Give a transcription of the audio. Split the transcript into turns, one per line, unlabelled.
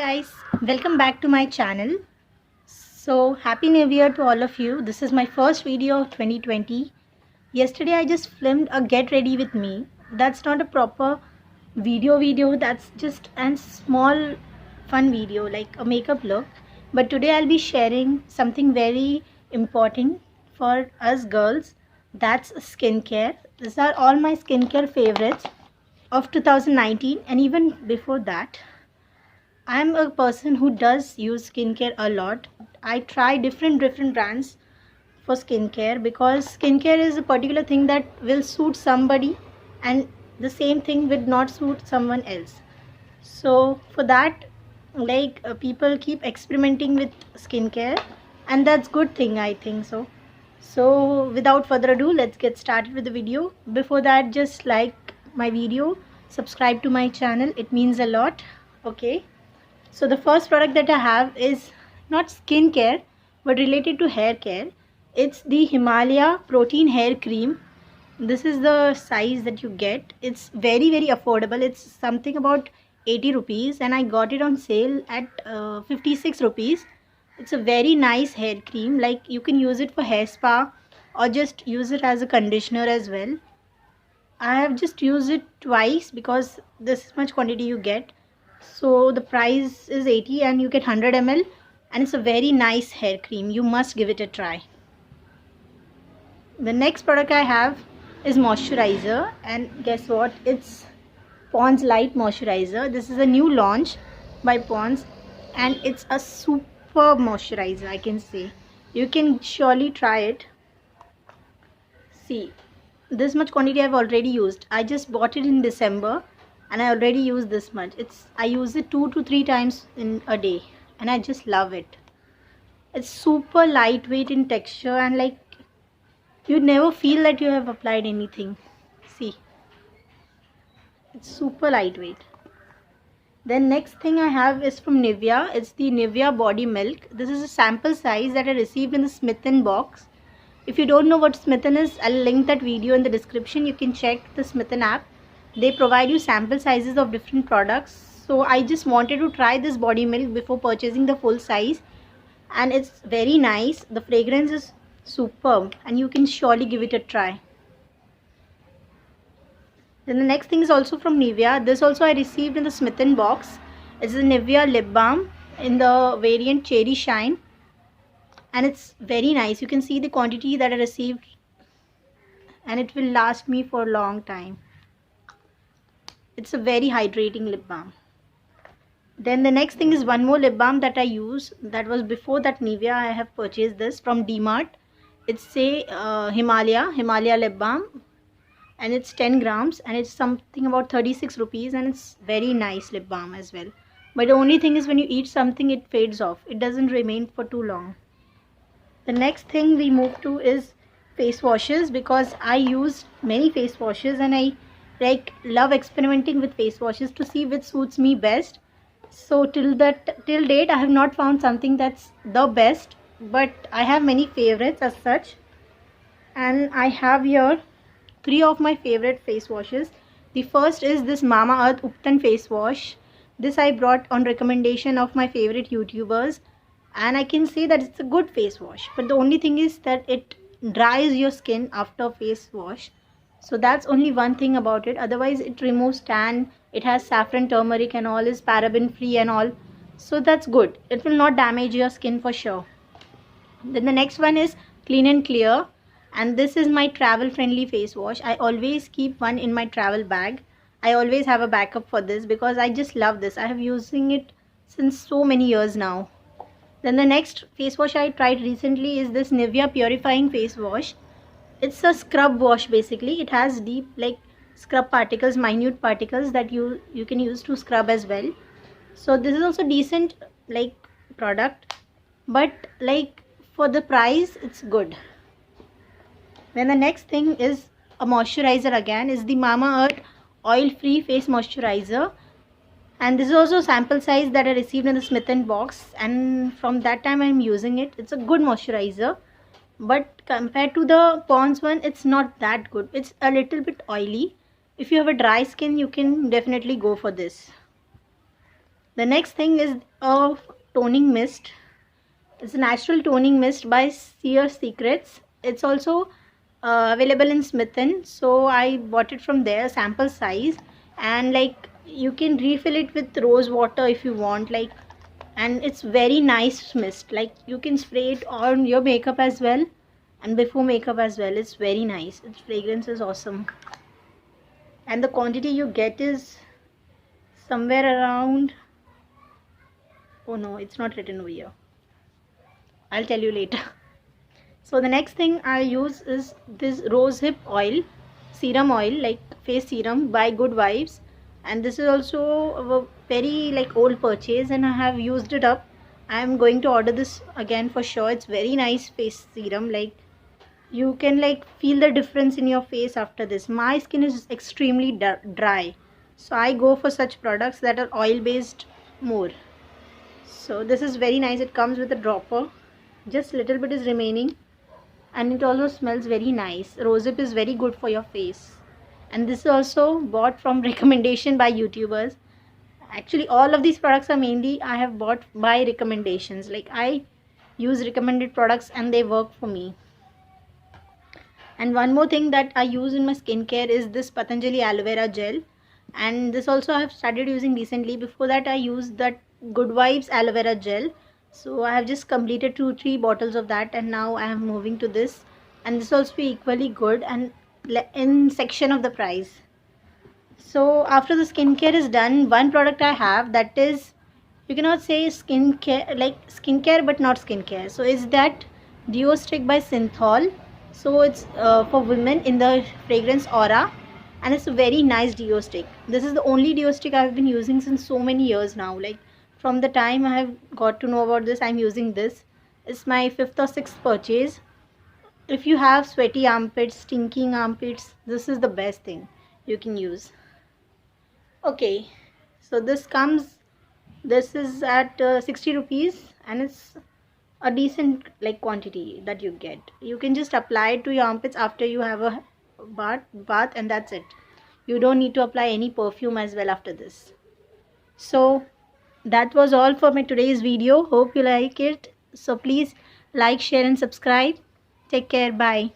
Guys, welcome back to my channel. So happy new year to all of you. This is my first video of 2020. Yesterday I just filmed a get ready with me. That's not a proper video, that's just a small fun video like a makeup look. But today I'll be sharing something very important for us girls. That's skincare. These are all my skincare favorites of 2019 and even before that. I'm a person who does use skincare a lot. I try different brands for skincare because skincare is a particular thing that will suit somebody and the same thing will not suit someone else. So for that, people keep experimenting with skincare and that's good thing, I think so. So without further ado, let's get started with the video. Before that, just like my video, subscribe to my channel, it means a lot. Okay. So the first product that I have is not skincare but related to hair care. It's the Himalaya Protein Hair Cream. This is the size that you get. It's very affordable. It's something about 80 rupees and I got it on sale at 56 rupees. It's a very nice hair cream. Like you can use it for hair spa or just use it as a conditioner as well. I have just used it twice because this much quantity you get. So the price is 80 and you get 100 ml and it's a very nice hair cream. You must give it a try. The next product I have is moisturizer, and guess what? It's Pond's Light Moisturizer. This is a new launch by Pond's and it's a super moisturizer, I can say. You can surely try it. See, this much quantity I've already used. I just bought it in December and I already use this much. I use it 2 to 3 times in a day and I just love it. It's super lightweight in texture and like you never feel that you have applied anything. See, it's super lightweight. Then next thing I have is from Nivea. It's the Nivea Body Milk. This is a sample size that I received in the Smith & box. If you don't know what Smith & is, I'll link that video in the description. You can check the Smith & app. They provide you sample sizes of different products. So I just wanted to try this body milk before purchasing the full size. And it's very nice. The fragrance is superb and you can surely give it a try. Then the next thing is also from Nivea. This also I received in the Smith & box. It's a Nivea Lip Balm in the variant Cherry Shine. And it's very nice. You can see the quantity that I received and it will last me for a long time. It's a very hydrating lip balm. Then the next thing is one more lip balm that I use. That was before that Nivea. I have purchased this from DMart. It's a Himalaya lip balm. And it's 10 grams. And it's something about 36 rupees. And it's very nice lip balm as well. But the only thing is when you eat something, it fades off. It doesn't remain for too long. The next thing we move to is face washes. Because I use many face washes and I love experimenting with face washes to see which suits me best. So till date I have not found something that's the best, but I have many favorites as such, and I have here 3 of my favorite face washes. The first is this Mamaearth Uptan face wash. This I brought on recommendation of my favorite YouTubers and I can say that it's a good face wash, but the only thing is that it dries your skin after face wash. So that's only one thing about it. Otherwise it removes tan. It has saffron, turmeric and all, is paraben free and all. So that's good. It will not damage your skin for sure. Then the next one is Clean & Clear. And this is my travel friendly face wash. I always keep one in my travel bag. I always have a backup for this because I just love this. I have using it since so many years now. Then the next face wash I tried recently is this Nivea Purifying Face Wash. It's a scrub wash basically. It has deep scrub particles, minute particles that you can use to scrub as well. So this is also decent product, but for the price it's good. Then the next thing is a moisturizer again. Is the Mamaearth Oil Free Face Moisturizer. And this is also sample size that I received in the Smith & box, and from that time I'm using it. It's a good moisturizer. But compared to the Pond's one, it's not that good. It's a little bit oily. If you have a dry skin, you can definitely go for this. The next thing is a toning mist. It's a natural toning mist by Seer Secrets. It's also available in Smith & so I bought it from there, sample size, and like you can refill it with rose water if you want, like, and it's very nice mist. Like you can spray it on your makeup as well and before makeup as well. It's very nice. Its fragrance is awesome, and the quantity you get is somewhere around, oh no, it's not written over here, I'll tell you later. So the next thing I use is this rosehip oil, serum oil, like face serum by Good Vibes, and this is also a very like old purchase and I have used it up. I am going to order this again for sure. It's very nice face serum. Like you can like feel the difference in your face after this. My skin is extremely dry, so I go for such products that are oil based more. So this is very nice. It comes with a dropper, just little bit is remaining, and it also smells very nice. Rosehip is very good for your face, and this is also bought from recommendation by YouTubers. Actually all of these products are mainly I have bought by recommendations. Like I use recommended products and they work for me. And one more thing that I use in my skincare is this Patanjali aloe vera gel, and this also I have started using recently. Before that I used that Good Vibes aloe vera gel, so I have just completed 2-3 bottles of that, and now I am moving to this, and this also equally good and in section of the price. So after the skincare is done, one product I have that is, you cannot say skincare, like skincare but not skincare, so is that Deo Stick by Synthol. So it's for women in the fragrance Aura, and it's a very nice Deo Stick. This is the only Deo Stick I've been using since so many years now. Like from the time I have got to know about this, I'm using this. It's my 5th or 6th purchase. If you have sweaty armpits, stinking armpits, this is the best thing you can use. Okay, so this is at 60 rupees, and it's a decent like quantity that you get. You can just apply it to your armpits after you have a bath, and that's it. You don't need to apply any perfume as well after this. So that was all for my today's video. Hope you like it. So please like, share and subscribe. Take care. Bye.